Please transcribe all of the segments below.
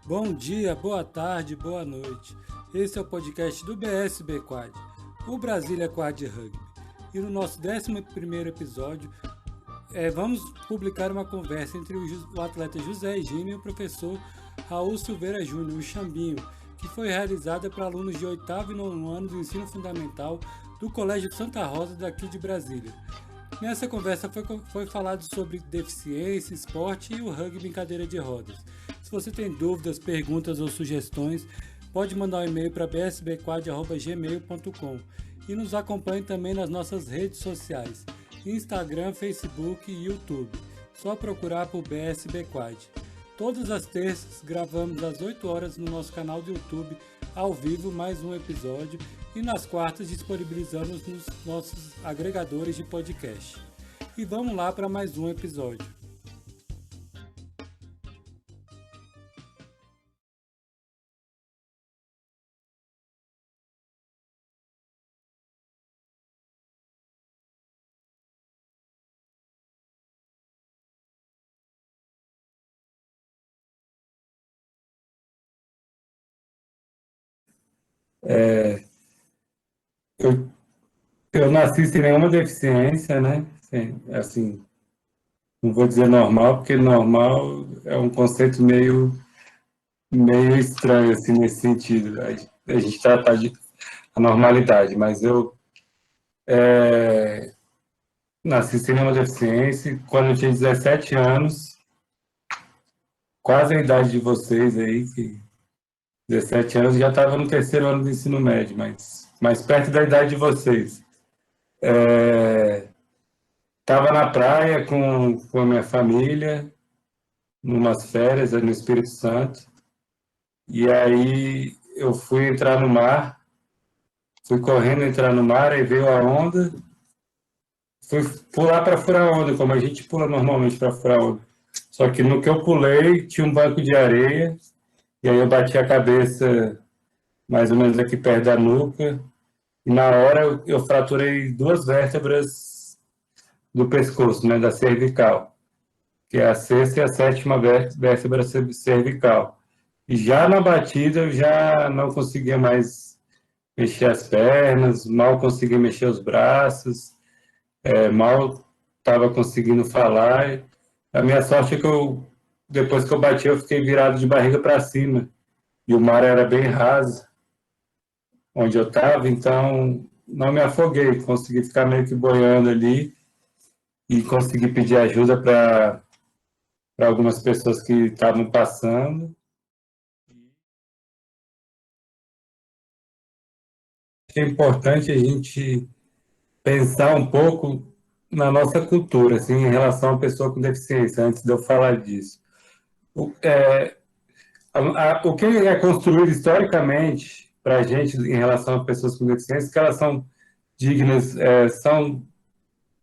Bom dia, boa tarde, boa noite. Esse é o podcast do BSB Quad, o Brasília Quad Rugby. E no nosso 11º episódio, vamos publicar uma conversa entre o atleta José Egímio e o professor Raul Silveira Júnior, o Xambinho, que foi realizada para alunos de 8º e 9º ano do ensino fundamental do Colégio Santa Rosa daqui de Brasília. Nessa conversa foi falado sobre deficiência, esporte e o rugby em cadeira de rodas. Se você tem dúvidas, perguntas ou sugestões, pode mandar um e-mail para bsbquad@gmail.com e nos acompanhe também nas nossas redes sociais, Instagram, Facebook e YouTube. Só procurar por BSB Quad. Todas as terças gravamos às 8 horas no nosso canal do YouTube, ao vivo, mais um episódio, e nas quartas disponibilizamos nos nossos agregadores de podcast. E vamos lá para mais um episódio. Eu, eu nasci sem nenhuma deficiência, né? Assim, não vou dizer normal, porque normal é um conceito meio estranho, assim, nesse sentido. A gente trata de a normalidade, mas eu nasci sem nenhuma deficiência. E quando eu tinha 17 anos, quase a idade de vocês aí, que 17 anos, já estava no 3º ano do ensino médio, mas mais perto da idade de vocês. Estava na praia com a minha família, numas férias no Espírito Santo, e aí eu fui entrar no mar, fui correndo entrar no mar, aí veio a onda, fui pular para furar a onda, como a gente pula normalmente para furar a onda. Só que no que eu pulei, tinha um banco de areia, e aí eu bati a cabeça mais ou menos aqui perto da nuca, e na hora eu fraturei 2 vértebras do pescoço, né, da cervical, que é a sexta e a sétima vértebra cervical. E já na batida eu já não conseguia mais mexer as pernas, mal conseguia mexer os braços, mal estava conseguindo falar. A minha sorte é que depois que eu bati, eu fiquei virado de barriga para cima, e o mar era bem raso onde eu estava, então não me afoguei, consegui ficar meio que boiando ali e consegui pedir ajuda para algumas pessoas que estavam passando. É importante a gente pensar um pouco na nossa cultura, assim, em relação à pessoa com deficiência, antes de eu falar disso. O, é, o que é construído historicamente para a gente em relação a pessoas com deficiência, que elas são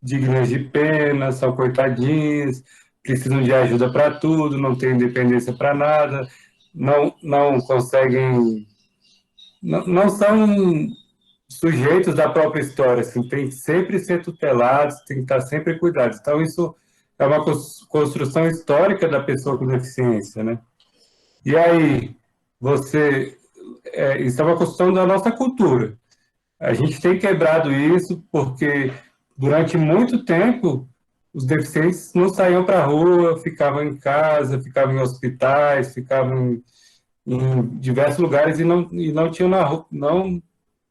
dignas de pena, são coitadinhas, precisam de ajuda para tudo, não têm independência para nada, não conseguem, não são sujeitos da própria história, assim, tem que sempre ser tutelados, tem que estar sempre cuidados. Então, isso é uma construção histórica da pessoa com deficiência, né? E aí, isso é uma construção da nossa cultura. A gente tem quebrado isso porque, durante muito tempo, os deficientes não saíam para a rua, ficavam em casa, ficavam em hospitais, ficavam em diversos lugares e não tinham não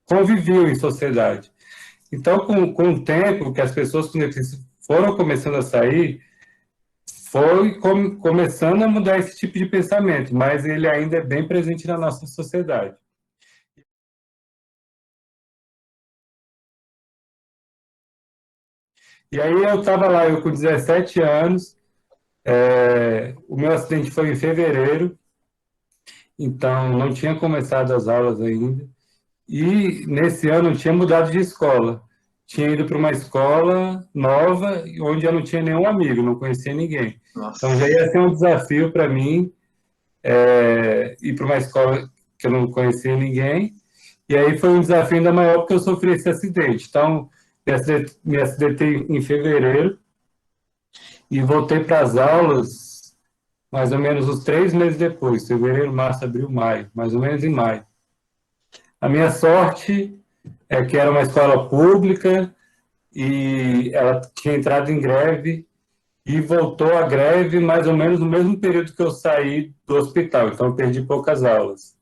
conviviam em sociedade. Então, com o tempo que as pessoas com deficiência foram começando a sair, foi começando a mudar esse tipo de pensamento, mas ele ainda é bem presente na nossa sociedade. E aí eu estava lá, eu com 17 anos, o meu acidente foi em fevereiro, então não tinha começado as aulas ainda, e nesse ano eu tinha mudado de escola. Tinha ido para uma escola nova, onde eu não tinha nenhum amigo, não conhecia ninguém. Nossa. Então já ia ser um desafio para mim ir para uma escola que eu não conhecia ninguém. E aí foi um desafio ainda maior porque eu sofri esse acidente. Então, me acidentei em fevereiro e voltei para as aulas mais ou menos uns 3 meses depois, fevereiro, março, abril, maio, mais ou menos em maio. A minha sorte é que era uma escola pública e ela tinha entrado em greve e voltou à greve mais ou menos no mesmo período que eu saí do hospital, então eu perdi poucas aulas.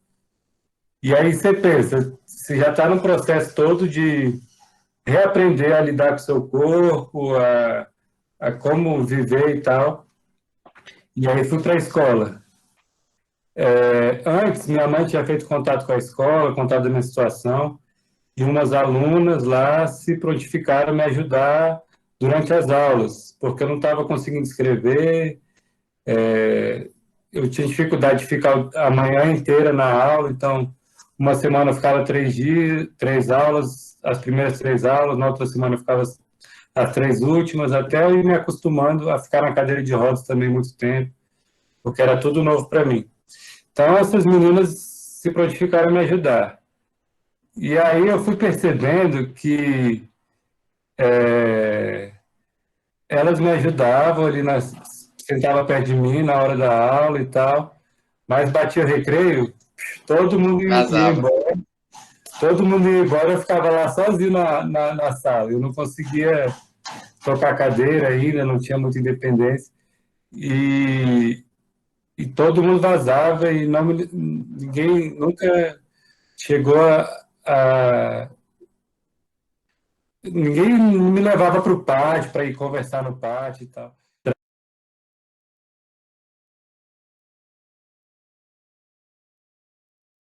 E aí você pensa, você já está no processo todo de reaprender a lidar com o seu corpo, a como viver e tal. E aí fui para a escola. Antes, minha mãe tinha feito contato com a escola, contato da minha situação, e umas alunas lá se prontificaram a me ajudar durante as aulas, porque eu não estava conseguindo escrever, eu tinha dificuldade de ficar a manhã inteira na aula, então uma semana eu ficava 3 dias, 3 aulas, as primeiras 3 aulas, na outra semana eu ficava as 3 últimas, até eu ir me acostumando a ficar na cadeira de rodas também muito tempo, porque era tudo novo para mim. Então essas meninas se prontificaram a me ajudar. E aí eu fui percebendo que elas me ajudavam ali, sentava perto de mim na hora da aula e tal, mas batia o recreio, todo mundo ia Vazava. embora, todo mundo ia embora, eu ficava lá sozinho na sala, eu não conseguia tocar cadeira ainda, não tinha muita independência, e, e todo mundo vazava e ninguém nunca chegou ninguém me levava para o pátio, para ir conversar no pátio e tal.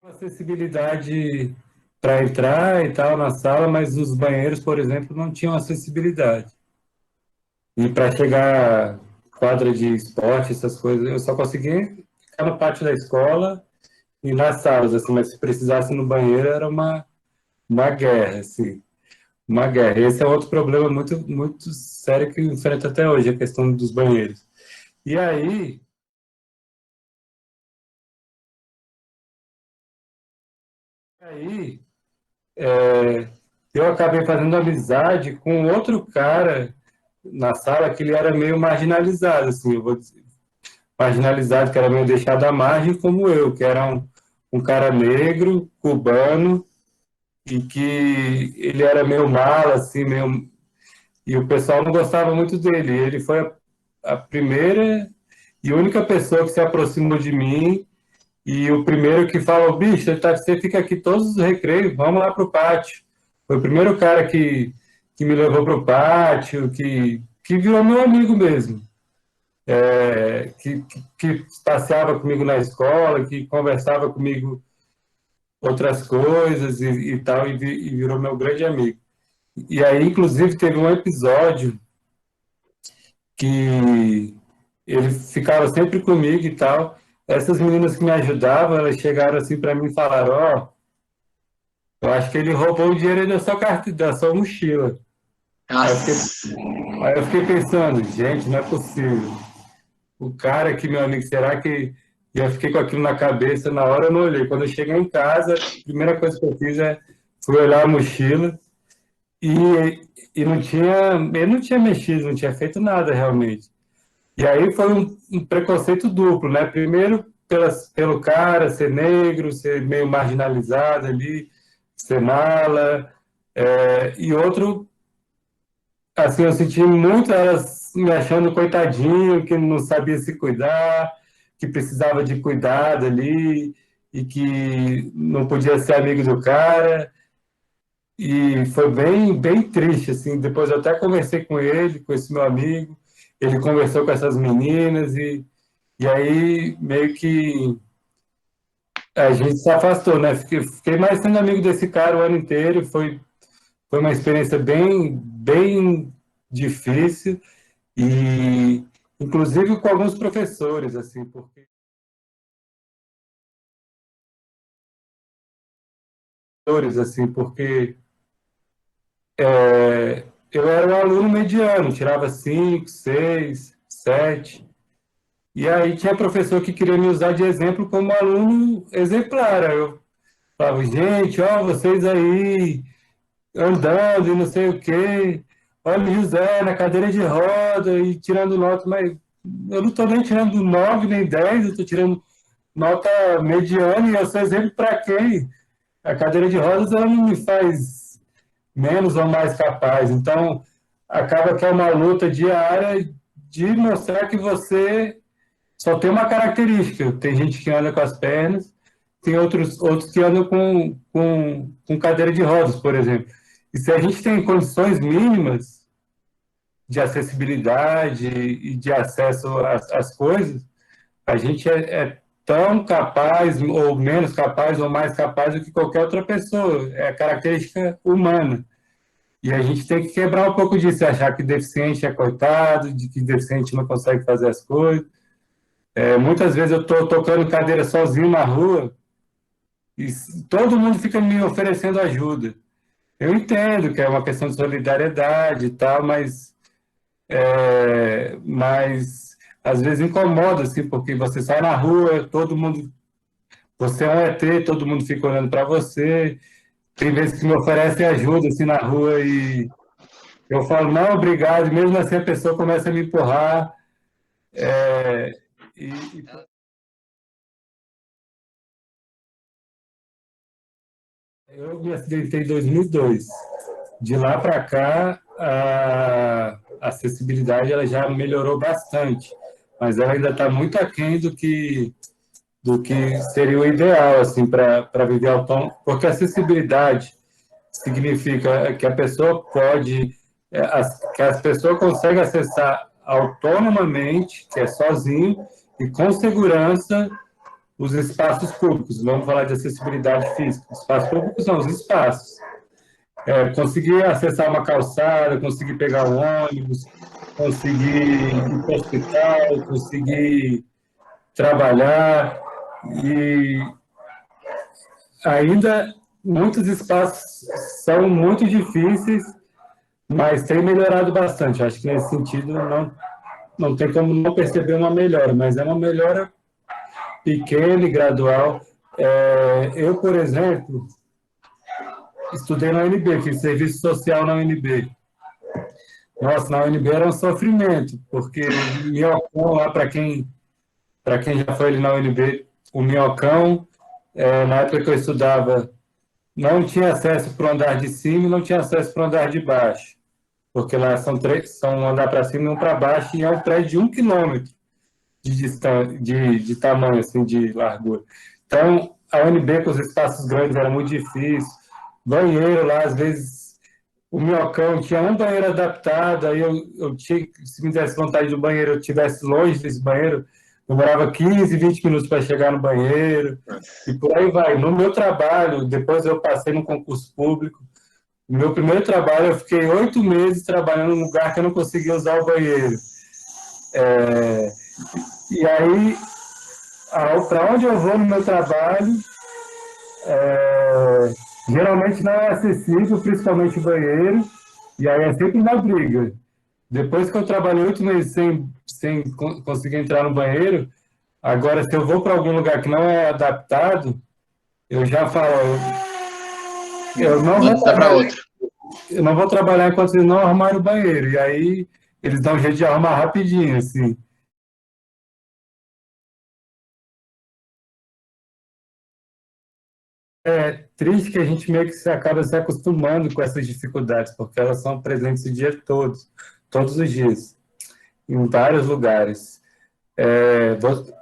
Acessibilidade para entrar e tal na sala, mas os banheiros, por exemplo, não tinham acessibilidade. E para chegar quadra de esporte, essas coisas, eu só conseguia ficar no pátio da escola e nas salas, assim, mas se precisasse no banheiro era uma guerra, assim, uma guerra. Esse é outro problema muito, muito sério que eu enfrento até hoje, a questão dos banheiros. E aí eu acabei fazendo amizade com outro cara na sala que ele era meio marginalizado, assim, eu vou dizer, marginalizado, que era meio deixado à margem, como eu, que era um cara negro, cubano, e que ele era meio mala, assim, meio. E o pessoal não gostava muito dele. Ele foi a primeira e única pessoa que se aproximou de mim e o primeiro que falou, bicho, você fica aqui todos os recreios, vamos lá para o pátio. Foi o primeiro cara que me levou para o pátio, que virou meu amigo mesmo. Que passeava comigo na escola, que conversava comigo outras coisas e tal, e virou meu grande amigo. E aí, inclusive, teve um episódio que ele ficava sempre comigo e tal. Essas meninas que me ajudavam, elas chegaram assim para mim e falaram: Ó, eu acho que ele roubou o dinheiro da sua carteira, da sua mochila. Aí eu fiquei, Nossa. aí eu fiquei pensando: gente, não é possível. O cara que, meu amigo, será que. E eu fiquei com aquilo na cabeça, na hora eu não olhei. Quando eu cheguei em casa, a primeira coisa que eu fiz fui olhar a mochila e não tinha, ele não tinha mexido, não tinha feito nada realmente. E aí foi um preconceito duplo, né? Primeiro pelo cara ser negro, ser meio marginalizado ali, ser mala, e outro, assim, eu senti muito elas me achando coitadinho, que não sabia se cuidar, que precisava de cuidado ali, e que não podia ser amigo do cara. E foi bem, bem triste, assim. Depois eu até conversei com ele, com esse meu amigo. Ele conversou com essas meninas e aí meio que a gente se afastou, né? Fiquei mais sendo amigo desse cara o ano inteiro. Foi uma experiência bem, bem difícil e inclusive com alguns professores, porque eu era um aluno mediano, tirava 5, 6, 7. E aí tinha professor que queria me usar de exemplo como aluno exemplar. Aí eu falava, gente, ó, vocês aí andando e não sei o quê, olha o José na cadeira de roda e tirando nota, mas eu não estou nem tirando 9 nem 10, eu estou tirando nota mediana e eu sou exemplo para quem? A cadeira de rodas ela não me faz menos ou mais capaz. Então, acaba que é uma luta diária de mostrar que você só tem uma característica. Tem gente que anda com as pernas, tem outros que andam com cadeira de rodas, por exemplo. E se a gente tem condições mínimas de acessibilidade e de acesso às coisas, a gente é tão capaz, ou menos capaz, ou mais capaz do que qualquer outra pessoa. É a característica humana. E a gente tem que quebrar um pouco disso, achar que deficiente é coitado, de que deficiente não consegue fazer as coisas. Muitas vezes eu estou tocando cadeira sozinho na rua e todo mundo fica me oferecendo ajuda. Eu entendo que é uma questão de solidariedade e tal, mas às vezes incomoda, assim, porque você sai na rua, todo mundo, você é um ET, todo mundo fica olhando para você. Tem vezes que me oferecem ajuda assim na rua e eu falo, não, obrigado, e mesmo assim a pessoa começa a me empurrar. É, e eu me acidentei em 2002. De lá para cá, a acessibilidade ela já melhorou bastante, mas ela ainda está muito aquém do que seria o ideal assim para viver autônomo, porque acessibilidade significa que a pessoa pode, que as pessoas conseguem acessar autonomamente, que é sozinho e com segurança os espaços públicos. Vamos falar de acessibilidade física. Espaços públicos são os espaços. Conseguir acessar uma calçada, conseguir pegar um ônibus, conseguir ir para o hospital, conseguir trabalhar. E ainda muitos espaços são muito difíceis, mas tem melhorado bastante. Acho que nesse sentido não tem como não perceber uma melhora, mas é uma melhora pequena e gradual. Eu, por exemplo, estudei na UNB, fiz serviço social na UNB. Nossa, na UNB era um sofrimento, porque o Minhocão lá, para quem já foi ali na UNB, o Minhocão, na época que eu estudava, não tinha acesso para o andar de cima e não tinha acesso para o andar de baixo, porque lá são um andar para cima e um para baixo, e é um prédio de 1 quilômetro de distância, de tamanho, assim, de largura. Então, a UNB com os espaços grandes era muito difícil, banheiro lá, às vezes o Minhocão tinha um banheiro adaptado, aí eu tinha, se me desse vontade do banheiro, eu estivesse longe desse banheiro, demorava 15, 20 minutos para chegar no banheiro, e por aí vai. No meu trabalho, depois eu passei no concurso público, no meu primeiro trabalho eu fiquei 8 meses trabalhando num lugar que eu não conseguia usar o banheiro. E aí, para onde eu vou no meu trabalho, geralmente não é acessível, principalmente o banheiro, e aí é sempre uma briga. Depois que eu trabalhei 8 meses sem conseguir entrar no banheiro, agora se eu vou para algum lugar que não é adaptado, eu já falo, eu não vou Manda para trabalhar, outro. eu não vou trabalhar enquanto eles não arrumarem o banheiro. E aí eles dão um jeito de arrumar rapidinho, assim. É triste que a gente meio que acaba se acostumando com essas dificuldades, porque elas são presentes o dia todo, todos os dias, em vários lugares.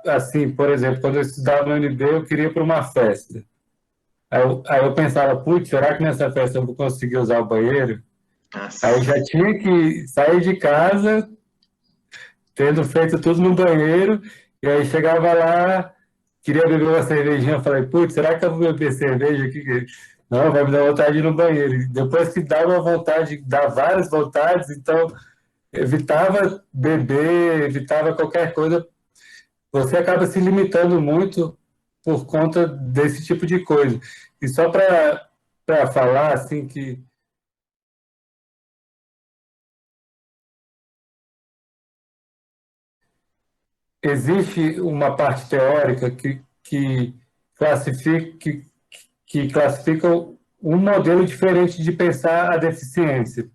Assim, por exemplo, quando eu estudava no UNB, eu queria ir para uma festa. Aí eu pensava, putz, será que nessa festa eu vou conseguir usar o banheiro? Aí eu Nossa. já tinha que sair de casa, tendo feito tudo no banheiro, e aí chegava lá, queria beber uma cervejinha, eu falei, putz, será que eu vou beber cerveja aqui? Não, vai me dar vontade de ir no banheiro. E depois que dava vontade, dá várias vontades, então evitava beber, evitava qualquer coisa. Você acaba se limitando muito por conta desse tipo de coisa. E só para falar, assim, que existe uma parte teórica classifica, que, que classifica um modelo diferente de pensar a deficiência,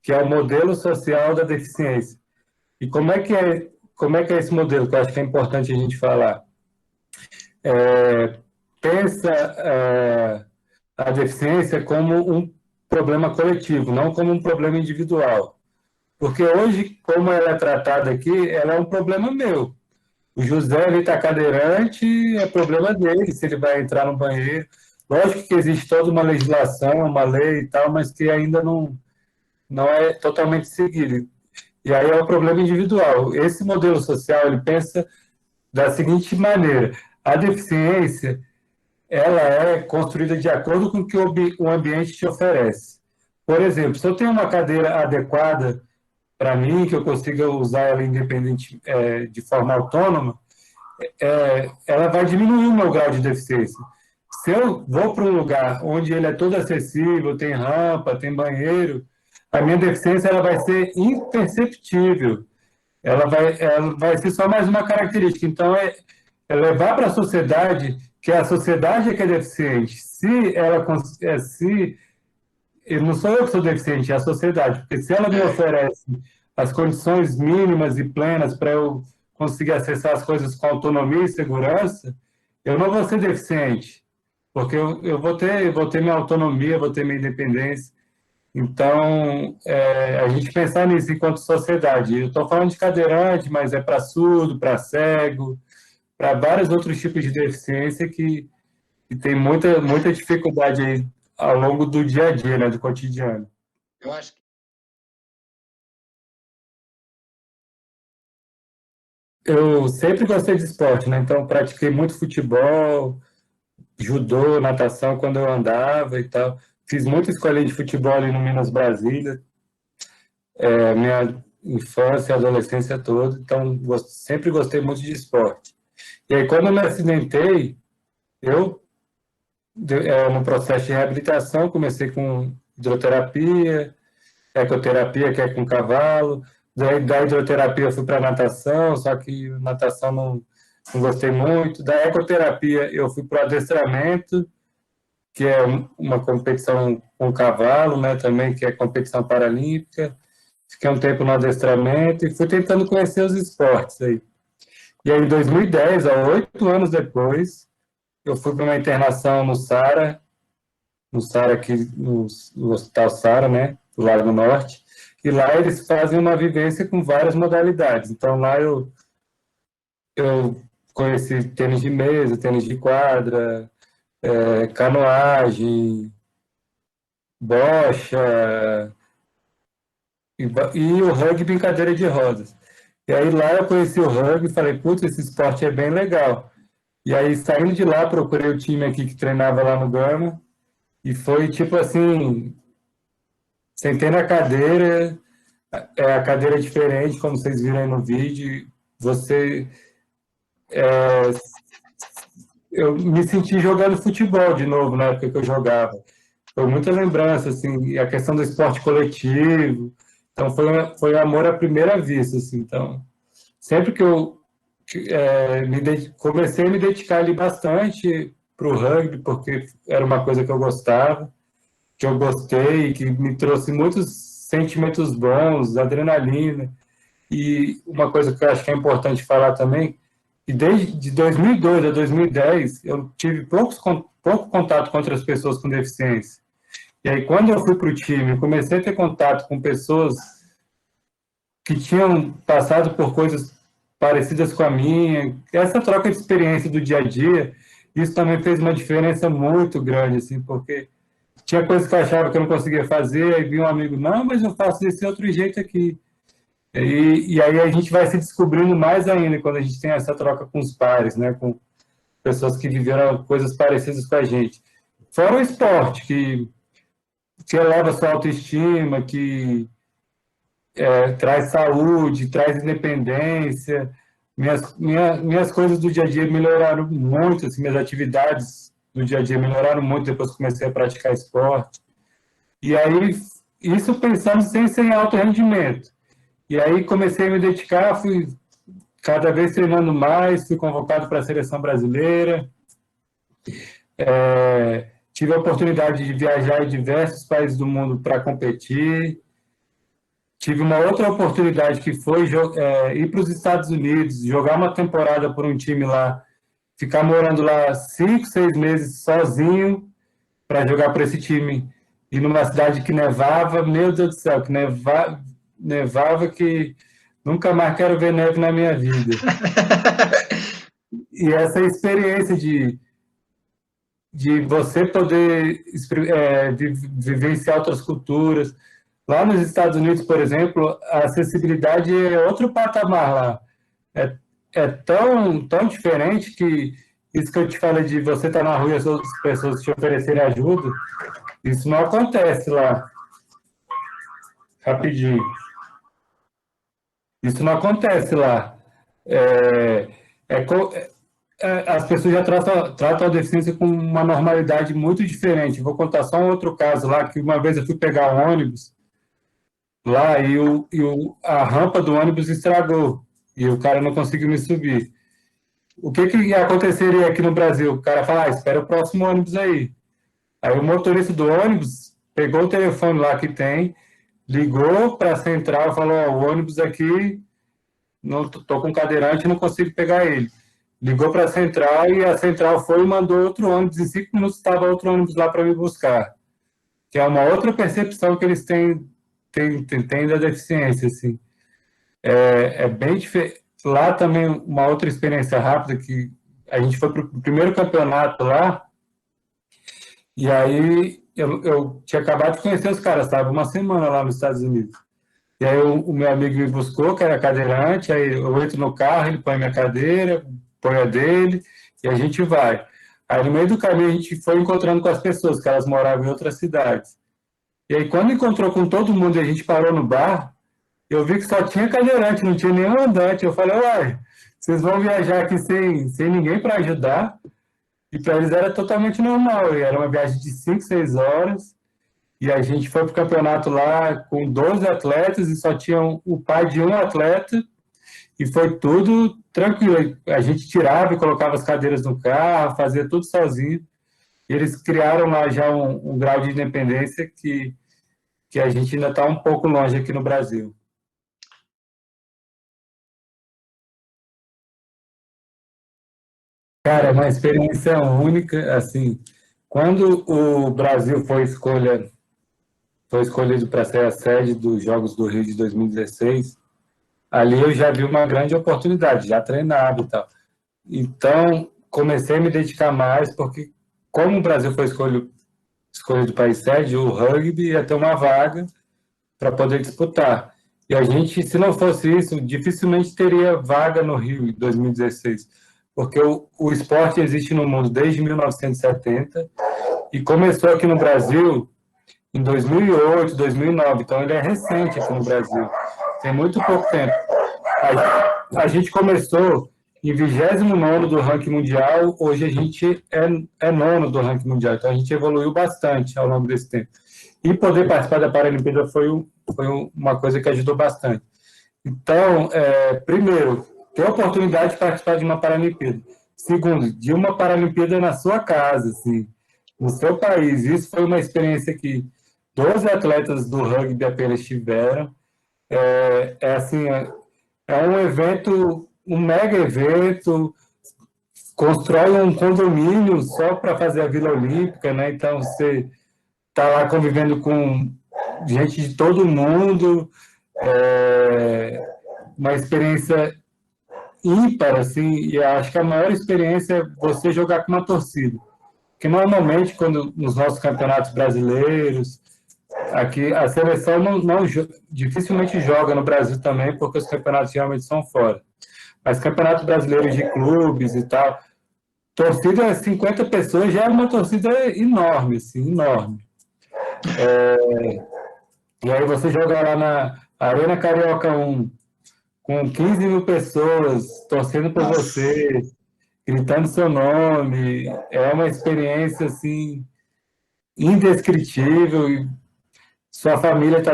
que é o modelo social da deficiência. E como é que é? como é que é esse modelo, que eu acho que é importante a gente falar. É, pensa a deficiência como um problema coletivo, não como um problema individual. Porque hoje, como ela é tratada aqui, ela é um problema meu. O José, ele está cadeirante, é problema dele, se ele vai entrar no banheiro. Lógico que existe toda uma legislação, uma lei e tal, mas que ainda não é totalmente seguido. E aí é o problema individual. Esse modelo social, ele pensa da seguinte maneira: a deficiência, ela é construída de acordo com o que o ambiente te oferece. Por exemplo, se eu tenho uma cadeira adequada para mim, que eu consiga usar ela independente, de forma autônoma, ela vai diminuir o meu grau de deficiência. Se eu vou para um lugar onde ele é todo acessível, tem rampa, tem banheiro, a minha deficiência ela vai ser imperceptível. Ela vai ser só mais uma característica. Então, é levar para a sociedade que a sociedade é que é deficiente. Se não sou eu que sou deficiente, é a sociedade. Porque se ela me oferece as condições mínimas e plenas para eu conseguir acessar as coisas com autonomia e segurança, eu não vou ser deficiente, porque eu vou ter minha autonomia, vou ter minha independência. Então, a gente pensar nisso enquanto sociedade. Eu estou falando de cadeirante, mas é para surdo, para cego, para vários outros tipos de deficiência que tem muita dificuldade aí ao longo do dia a dia, né, do cotidiano. Eu acho que Eu sempre gostei de esporte, né? Então pratiquei muito futebol, judô, natação quando eu andava e tal. Fiz muita escolinha de futebol ali no Minas Brasília, minha infância e adolescência toda, então sempre gostei muito de esporte. E aí quando eu me acidentei, eu no processo de reabilitação comecei com hidroterapia, ecoterapia, que é com cavalo. Daí, da hidroterapia eu fui para natação, só que natação não gostei muito. Da ecoterapia eu fui para o adestramento, que é uma competição com cavalo, né, também, que é competição paralímpica. Fiquei um tempo no adestramento e fui tentando conhecer os esportes aí. E aí, em 2010, há 8 anos depois, eu fui para uma internação no SARA aqui, no Hospital SARA, né, do Lago Norte, e lá eles fazem uma vivência com várias modalidades. Então, lá eu conheci tênis de mesa, tênis de quadra, canoagem, bocha, e o rugby em cadeira de rodas. E aí lá eu conheci o rugby e falei, putz, esse esporte é bem legal. E aí, saindo de lá, procurei o time aqui que treinava lá no Gama, e foi tipo assim, sentei na cadeira, a cadeira é diferente, como vocês viram aí no vídeo. Você, eu me senti jogando futebol de novo na época que eu jogava. Foi muita lembrança, assim, e a questão do esporte coletivo. Então, foi amor à primeira vista, assim. Então, sempre que eu comecei a me dedicar ali bastante para o rugby, porque era uma coisa que eu gostava, que eu gostei, que me trouxe muitos sentimentos bons, adrenalina. E uma coisa que eu acho que é importante falar também, que desde de 2002 a 2010 eu tive pouco contato com outras pessoas com deficiência. E aí, quando eu fui para o time, comecei a ter contato com pessoas que tinham passado por coisas parecidas com a minha, essa troca de experiência do dia a dia, isso também fez uma diferença muito grande, assim, porque tinha coisas que eu achava que eu não conseguia fazer, aí vinha um amigo, não, mas eu faço desse outro jeito aqui. E aí a gente vai se descobrindo mais ainda quando a gente tem essa troca com os pares, né, com pessoas que viveram coisas parecidas com a gente. Fora o esporte, que eleva a sua autoestima, que traz saúde, traz independência. Minhas coisas do dia a dia melhoraram muito, assim, minhas atividades do dia a dia melhoraram muito depois que comecei a praticar esporte. E aí, isso pensando sem alto rendimento. E aí comecei a me dedicar, fui cada vez treinando mais, fui convocado para a seleção brasileira, tive a oportunidade de viajar em diversos países do mundo para competir, tive uma outra oportunidade que foi ir para os Estados Unidos, jogar uma temporada por um time lá, ficar morando lá 5, 6 meses sozinho para jogar por esse time. E numa cidade que nevava, meu Deus do céu, que nevava que nunca mais quero ver neve na minha vida. E essa experiência de você poder vivenciar outras culturas. Lá nos Estados Unidos, por exemplo, a acessibilidade é outro patamar lá. É, é tão diferente que isso que eu te falei de você estar na rua e as outras pessoas te oferecerem ajuda, isso não acontece lá, rapidinho. Isso não acontece lá. É, é, as pessoas já tratam a deficiência com uma normalidade muito diferente. Vou contar só um outro caso lá, que uma vez eu fui pegar um ônibus lá a rampa do ônibus estragou e o cara não conseguiu me subir. O que aconteceria aqui no Brasil? O cara fala, espera o próximo ônibus aí. Aí o motorista do ônibus pegou o telefone lá que tem, ligou para a central e falou, o ônibus aqui, não tô com cadeirante, não consigo pegar ele. Ligou para a central e a central foi e mandou outro ônibus. Em 5 minutos estava outro ônibus lá para me buscar. Que é uma outra percepção que eles têm da deficiência, assim. É bem diferente. Lá também, uma outra experiência rápida, que a gente foi para o primeiro campeonato lá, e aí eu tinha acabado de conhecer os caras, estava uma semana lá nos Estados Unidos. E aí o meu amigo me buscou, que era cadeirante, aí eu entro no carro, ele põe minha cadeira, põe a dele, e a gente vai. Aí no meio do caminho a gente foi encontrando com as pessoas, que elas moravam em outras cidades. E aí quando encontrou com todo mundo e a gente parou no bar, eu vi que só tinha cadeirante, não tinha nenhum andante. Eu falei, uai, vocês vão viajar aqui sem ninguém para ajudar? E para eles era totalmente normal. E era uma viagem de 5, 6 horas. E a gente foi para o campeonato lá com 12 atletas e só tinha o pai de um atleta. E foi tudo tranquilo. A gente tirava e colocava as cadeiras no carro, fazia tudo sozinho. E eles criaram lá já um grau de independência que a gente ainda está um pouco longe aqui no Brasil. Cara, é uma experiência única, assim, quando o Brasil foi escolhido para ser a sede dos Jogos do Rio de 2016, ali eu já vi uma grande oportunidade, já treinado e tal. Então, comecei a me dedicar mais, porque como o Brasil foi escolhido para ser sede, o rugby ia ter uma vaga para poder disputar. E a gente, se não fosse isso, dificilmente teria vaga no Rio em 2016, porque o esporte existe no mundo desde 1970 e começou aqui no Brasil em 2008, 2009, então ele é recente aqui no Brasil, tem muito pouco tempo. A gente começou em 29º do ranking mundial, hoje a gente é nono do ranking mundial, então a gente evoluiu bastante ao longo desse tempo. E poder participar da Paralimpíada foi uma coisa que ajudou bastante. Então, primeiro, ter a oportunidade de participar de uma Paralimpíada. Segundo, de uma Paralimpíada na sua casa, assim, no seu país. Isso foi uma experiência que 12 atletas do rugby apenas tiveram. Assim, é um evento, um mega evento, constrói um condomínio só para fazer a Vila Olímpica, né? Então, você está lá convivendo com gente de todo mundo, uma experiência ímpar, assim, e acho que a maior experiência é você jogar com uma torcida. Porque normalmente, quando nos nossos campeonatos brasileiros, aqui a seleção dificilmente joga no Brasil também, porque os campeonatos realmente são fora. Mas campeonatos brasileiros de clubes e tal, torcida 50 pessoas já é uma torcida enorme, assim, enorme. E aí você joga lá na Arena Carioca 1, com 15 mil pessoas torcendo por Nossa. você, gritando seu nome, é uma experiência assim indescritível. E sua família está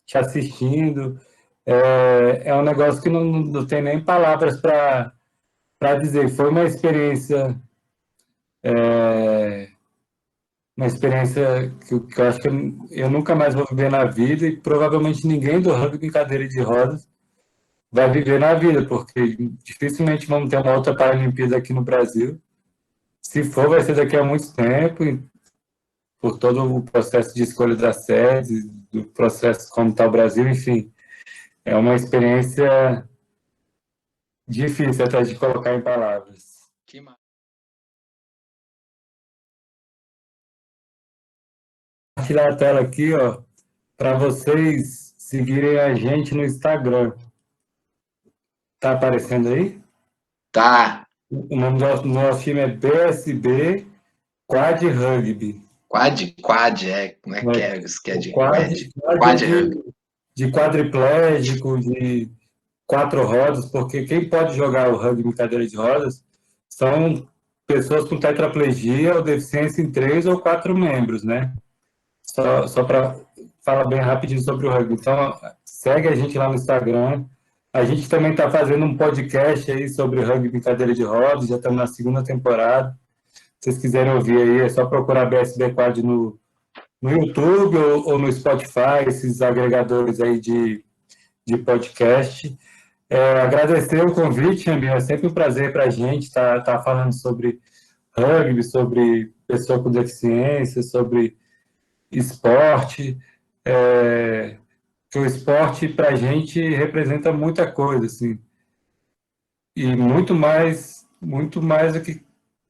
te assistindo. É um negócio que não tem nem palavras para dizer. Foi uma experiência uma experiência que eu acho que eu nunca mais vou viver na vida e provavelmente ninguém do rugby em cadeira de rodas vai viver na vida, porque dificilmente vamos ter uma outra Paralimpíada aqui no Brasil. Se for, vai ser daqui a muito tempo, por todo o processo de escolha das sedes, do processo como está o Brasil, enfim. É uma experiência difícil até de colocar em palavras. Que massa. Compartilhar a tela aqui, ó, para vocês seguirem a gente no Instagram. Tá aparecendo aí? Tá. O nome do nosso time é BSB Quad Rugby. Quad, como é que Né? é? Isso que é O de quad, quad. quad é Quad rugby. de quadriplégico, de 4 rodas, porque quem pode jogar o rugby em cadeira de rodas são pessoas com tetraplegia ou deficiência em 3 ou 4 membros, né? Só para falar bem rapidinho sobre o rugby. Então, segue a gente lá no Instagram. A gente também está fazendo um podcast aí sobre rugby em cadeira de rodas, já estamos na segunda temporada. Se vocês quiserem ouvir aí, é só procurar BSB Quad no YouTube ou no Spotify, esses agregadores aí de podcast. Agradecer o convite, Ambi, é sempre um prazer para a gente estar falando sobre rugby, sobre pessoa com deficiência, sobre esporte. Que o esporte para a gente representa muita coisa, assim, e muito mais do que,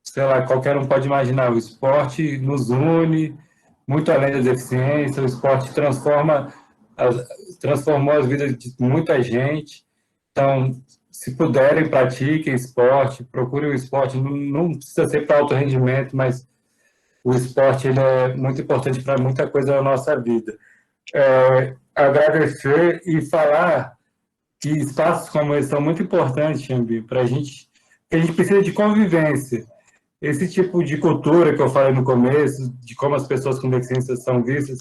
sei lá, qualquer um pode imaginar. O esporte nos une, muito além da deficiência, o esporte transformou as vidas de muita gente. Então, se puderem, pratiquem esporte, procurem o esporte, não precisa ser para alto rendimento, mas o esporte ele é muito importante para muita coisa na nossa vida. Agradecer e falar que espaços como esse são muito importantes, Xambi, para a gente precisa de convivência. Esse tipo de cultura que eu falei no começo, de como as pessoas com deficiência são vistas,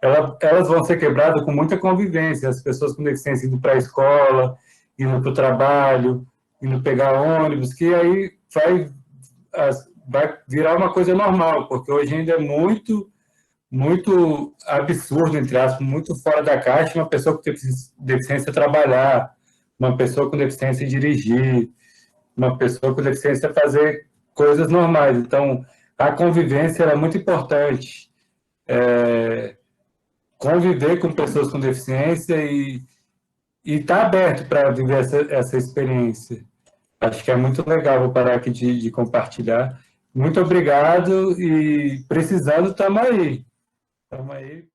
elas vão ser quebradas com muita convivência. As pessoas com deficiência indo para a escola, indo para o trabalho, indo pegar ônibus, que aí vai virar uma coisa normal, porque hoje ainda é muito absurdo, entre aspas, muito fora da caixa, uma pessoa com deficiência trabalhar, uma pessoa com deficiência dirigir, uma pessoa com deficiência fazer coisas normais. Então, a convivência é muito importante. Conviver com pessoas com deficiência e estar aberto para viver essa experiência. Acho que é muito legal. Vou parar aqui de compartilhar. Muito obrigado e precisando, estamos aí. Estamos aí.